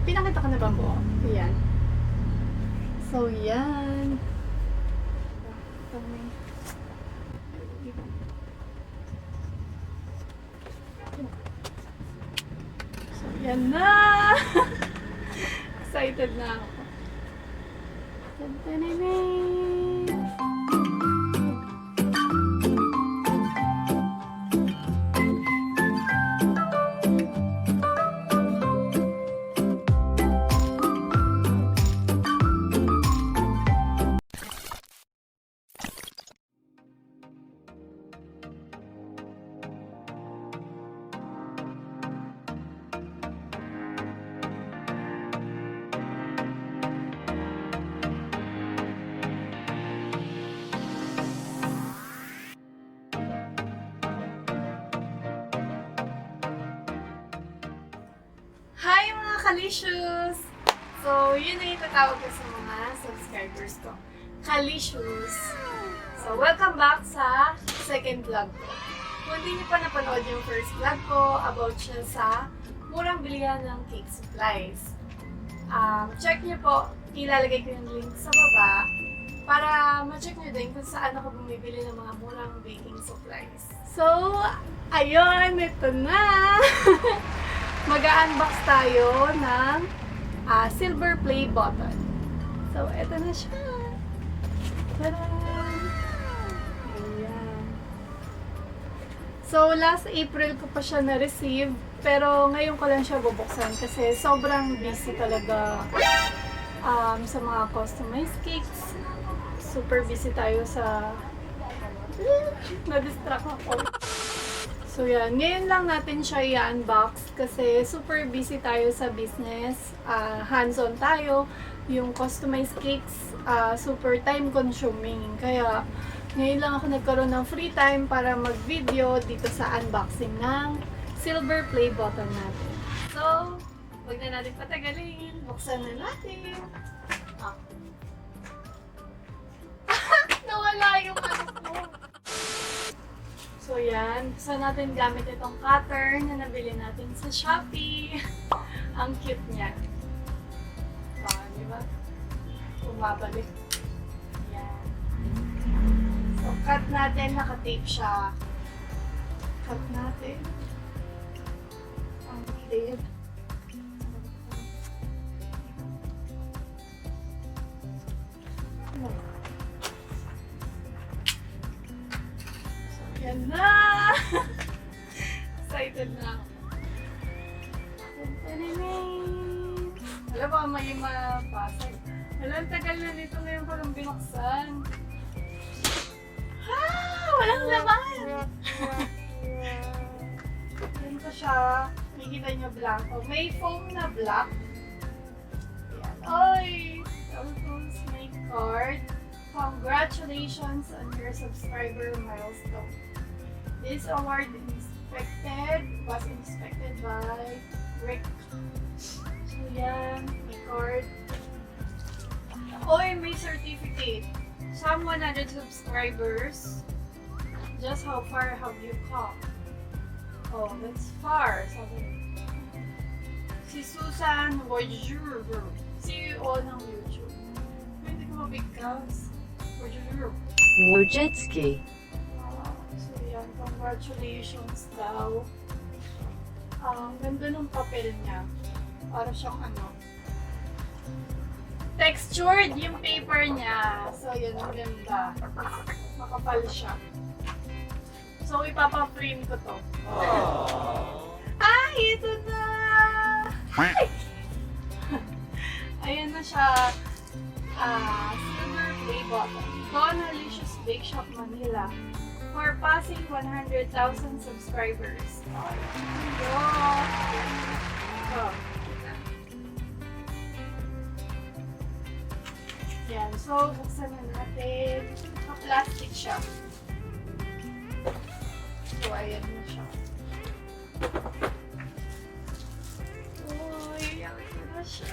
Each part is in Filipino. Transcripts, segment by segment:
Pinakita ko na ba mo? Ayan. So, yan. So, yan na! Excited na ako. Hi mga Kalicious! So, yun na yung tatawag ko sa mga subscribers ko. Kalicious! So, welcome back sa second vlog ko. Kung hindi niyo pa napanood yung first vlog ko, about siya sa murang bilihan ng cake supplies. Check niyo po, ilalagay ko yung link sa baba para ma-check niyo din kung saan ako bumibili ng mga murang baking supplies. So, ayun, ito na! Mag-unbox tayo ng silver play button. So, eto na siya. Tadaan! Ayan. So, last April ko pa siya na-receive, pero ngayon ko lang siya bubuksan kasi sobrang busy talaga sa mga customized cakes. Super busy tayo sa... Na-distract ako. So yan, ngayon lang natin siya i-unbox kasi super busy tayo sa business, hands-on tayo, yung customized cakes, super time consuming. Kaya ngayon lang ako nagkaroon ng free time para mag-video dito sa unboxing ng silver play button natin. So, huwag na natin patagalin, buksan na natin. Nawala yung ano ko. So yan, gusto natin gamit itong cutter na nabili natin sa Shopee. Ang cute niya. Di ba? Bumabalik. Yan. So cut natin, naka-tape siya. Cut natin. Ang tape. Yan na! Excited na ako. Alam mo, may mapasag. Walang tagal na nito ngayon ko lang binuksan. Walang laman! Yan ko siya. Nakikita niyo blanco. May foam na black. Yan. Oy! Tapos may card. Congratulations on your subscriber milestone. This award was inspected by Rick. So yan, may card. Oy, may certificate. Some 100 subscribers. Just how far have you come? Oh, that's far. Sabi. Si Susan Wojur, CEO ng YouTube. Pwede ko mabigkas. Wojcicki. So yan, congratulations daw. Ganda ng papel niya. Para siyang ano. Textured yung paper niya. So yun, ang ganda. Makapal siya. So ipapa-frame ko to. Ay, ito na! Ayan na siya. Silver play button. Donnalicious Bakeshop, Manila. For passing 100,000 subscribers. Oh. Yan. So, buksan na natin. Naka-plastic siya. So, ayan na siya. Uy, ayan na siya.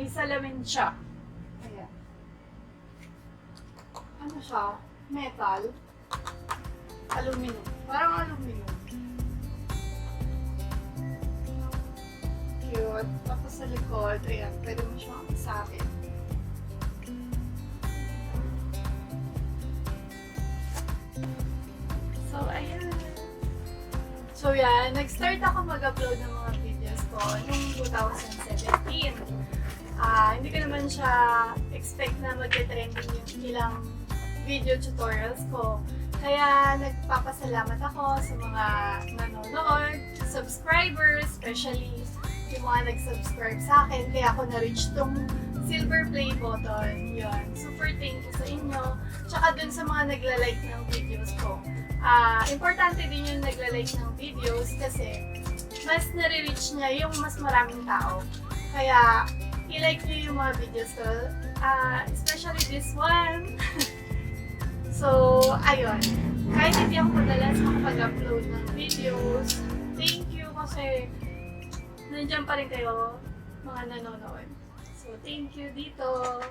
May salamin siya. Ayan. Ano siya? Metal. Aluminum. Parang aluminum. Cute. Tapos sa likod, ayan, pwede mo siyang isabit. So, ayan. So, yan. Nag-start ako mag-upload ng mga videos ko noong 2017. Hindi ko naman siya expect na mag-trending yung ilang video tutorials ko. Kaya nagpapasalamat ako sa mga nanonood, subscribers, especially yung mga nag-subscribe sa akin. Kaya ako na-reach tong silver play button. Yun. Super thank you sa inyo. Tsaka dun sa mga nagla-like ng videos ko. Importante din yung nagla-like ng videos kasi mas nare-reach niya yung mas maraming tao. Kaya i-like niyo yung mga videos ko. Especially this one. So, ayun. Kahit hindi ako madalas makapag-upload ng videos, thank you kasi nandiyan pa rin kayo mga nanonood. So, thank you dito.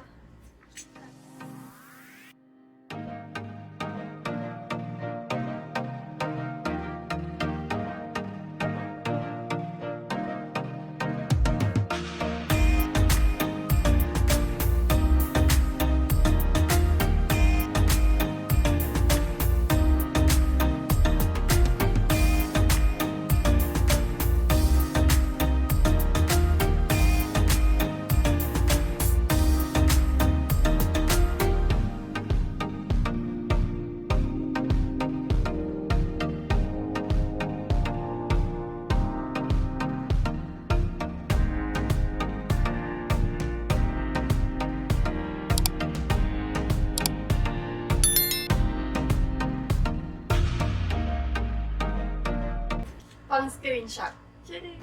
Pang screenshot. Kidding.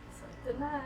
So, ito na.